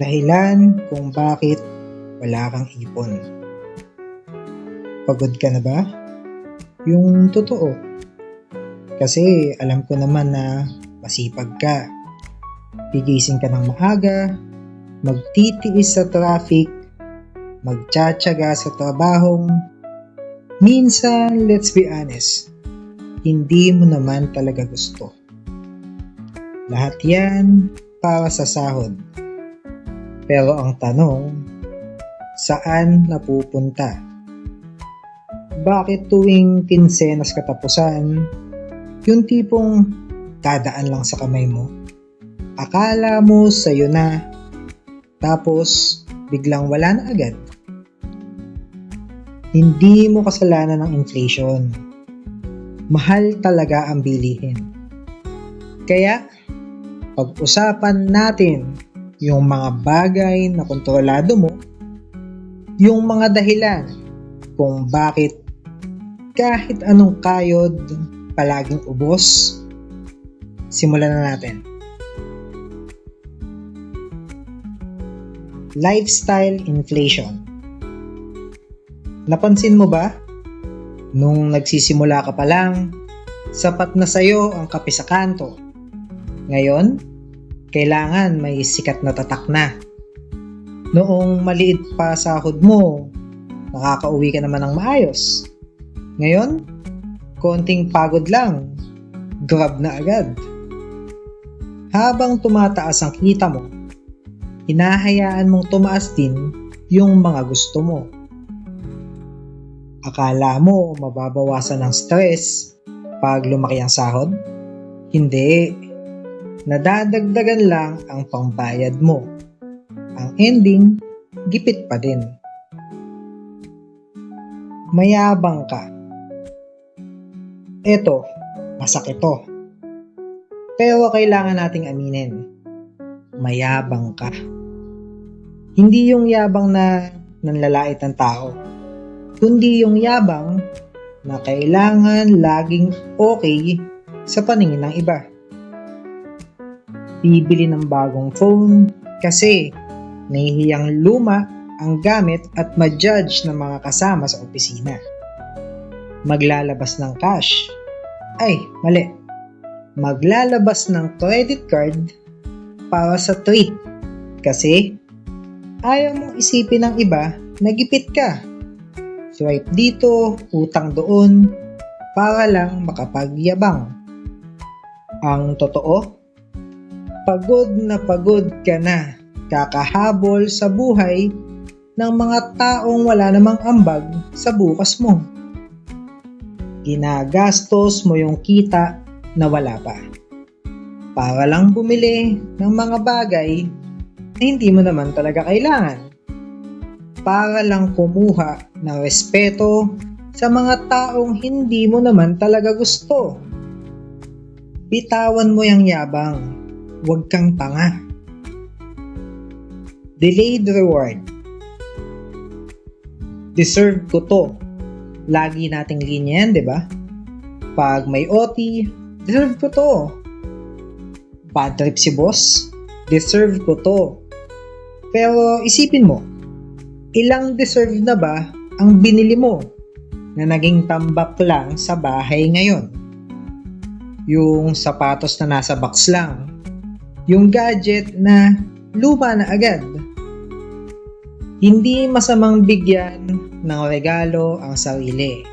Dahilan kung bakit wala kang ipon. Pagod ka na ba? Yung totoo. Kasi alam ko naman na masipag ka. Gigising ka ng maaga, magtitiis sa traffic, magtsatsaga sa trabahong. Minsan, let's be honest, hindi mo naman talaga gusto. Lahat yan para sa sahod. Pero ang tanong, saan napupunta? Bakit tuwing kinsenas katapusan, yung tipong dadaan lang sa kamay mo? Akala mo sa'yo na, tapos biglang wala na agad. Hindi mo kasalanan ng inflation. Mahal talaga ang bilihin. Kaya, pag-usapan natin yung mga bagay na kontrolado mo, yung mga dahilan kung bakit kahit anong kayod palaging ubos. Simulan na natin. Lifestyle inflation. Napansin mo ba? Nung nagsisimula ka pa lang, sapat na sa'yo ang kape sa kanto. Ngayon, kailangan may sikat na tatak na. Noong maliit pa sahod mo, nakakauwi ka naman ng maayos. Ngayon, konting pagod lang, grab na agad. Habang tumataas ang kita mo, hinahayaan mong tumaas din yung mga gusto mo. Akala mo mababawasan ng stress pag lumaki ang sahod? Hindi. Nadadagdagan lang ang pangbayad mo. Ang ending, gipit pa din. Mayabang ka. Eto, masakit to. Pero kailangan nating aminin. Mayabang ka. Hindi yung yabang na nanlalait ng tao, kundi yung yabang na kailangan laging okay sa paningin ng iba. Bibili ng bagong phone kasi nahihiyang luma ang gamit at ma-judge ng mga kasama sa opisina. Maglalabas ng cash. Ay, mali. Maglalabas ng credit card para sa treat kasi ayaw mong isipin ng iba na gipit ka. Swipe dito, utang doon, para lang makapagyabang. Ang totoo, pagod ka na kakahabol sa buhay ng mga taong wala namang ambag sa bukas mo. Ginagastos mo yung kita na wala pa para lang bumili ng mga bagay na hindi mo naman talaga kailangan. Para lang kumuha ng respeto sa mga taong hindi mo naman talaga gusto. Bitawan mo yung yabang, huwag kang tanga. Delayed reward. Deserve ko to. Lagi nating linya yan, di ba? Pag may OT, deserve ko to. Bad trip si boss, deserve ko to. Pero isipin mo, ilang deserve na ba ang binili mo na naging tambak lang sa bahay ngayon? Yung sapatos na nasa box lang, yung gadget na luma na agad. Hindi masamang bigyan ng regalo ang sarili.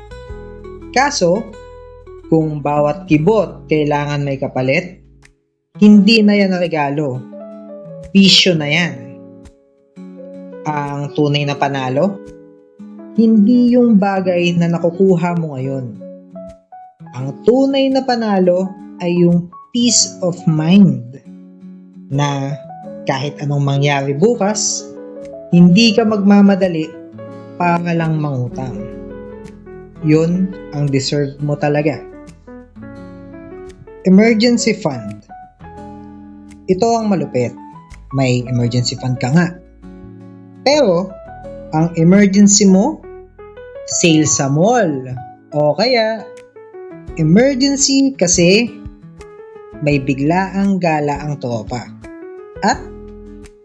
Kaso, kung bawat kibot kailangan may kapalit, hindi na yan regalo. Bisyo na yan. Ang tunay na panalo, hindi yung bagay na nakukuha mo ngayon. Ang tunay na panalo ay yung peace of mind na kahit anong mangyari bukas, hindi ka magmamadali para lang mangutang. Yun ang deserve mo talaga. Emergency fund. Ito ang malupit. May emergency fund ka nga. Pero, ang emergency mo, sale sa mall. O kaya, emergency kasi may biglaang gala ang tropa. At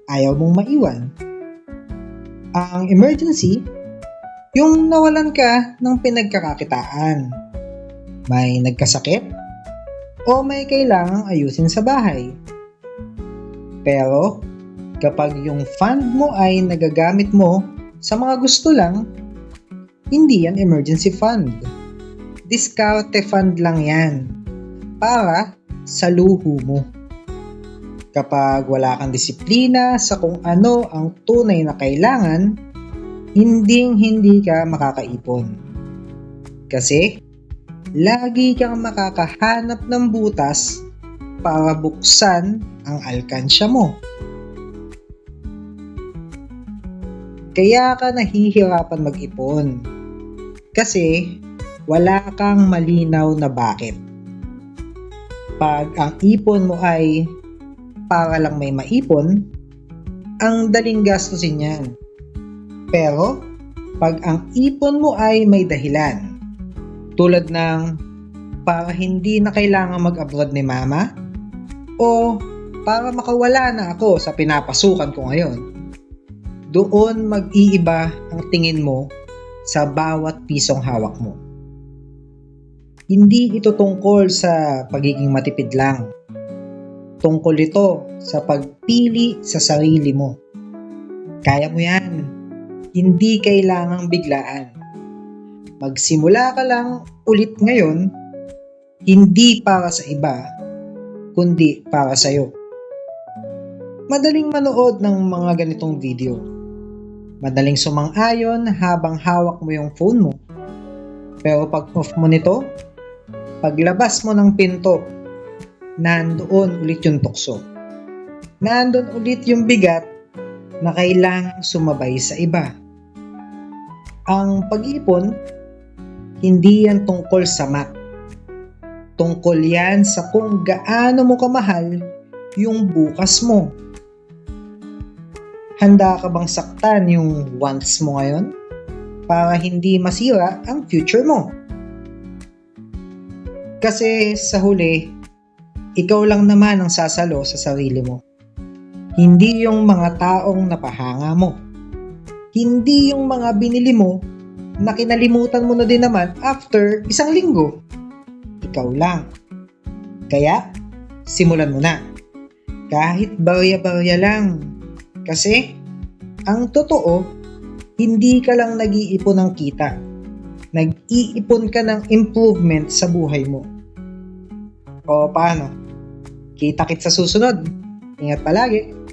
ayaw mong maiwan. Ang emergency, yung nawalan ka ng pinagkakakitaan. May nagkasakit o may kailangang ayusin sa bahay. Pero kapag yung fund mo ay nagagamit mo sa mga gusto lang, hindi yan emergency fund. Diskarte fund lang yan para sa luho mo. Kapag wala kang disiplina sa kung ano ang tunay na kailangan, hindi ka makakaipon. Kasi lagi kang makakahanap ng butas para buksan ang alkansya mo. Kaya ka nahihirapan mag-ipon. Kasi wala kang malinaw na bakit. Pag ang ipon mo ay para lang may maipon, ang daling gastusin yan. Pero pag ang ipon mo ay may dahilan, tulad ng para hindi na kailangan mag-abroad ni mama o para makawala na ako sa pinapasukan ko ngayon, doon mag-iiba ang tingin mo sa bawat pisong hawak mo. Hindi ito tungkol sa pagiging matipid lang. Tungkol ito sa pagpili sa sarili mo. Kaya mo yan. Hindi kailangang biglaan. Magsimula ka lang ulit ngayon, hindi para sa iba, kundi para sa'yo. Madaling manood ng mga ganitong video. Madaling sumang-ayon habang hawak mo yung phone mo. Pero pag off mo nito, paglabas mo ng pinto, nandoon ulit yung tukso. Nandoon ulit yung bigat na kailangang sumabay sa iba. Ang pag-ipon, hindi yan tungkol sa math. Tungkol yan sa kung gaano mo kamahal yung bukas mo. Handa ka bang saktan yung wants mo ngayon para hindi masira ang future mo? Kasi sa huli, ikaw lang naman ang sasalo sa sarili mo. Hindi yung mga taong napahanga mo. Hindi yung mga binili mo na kinalimutan mo na din naman after 1 linggo. Ikaw lang. Kaya, simulan mo na. Kahit barya-barya lang. Kasi, ang totoo, hindi ka lang nag-iipon ng kita. Nag-iipon ka ng improvement sa buhay mo. O paano? Kita-kits sa susunod. Ingat palagi.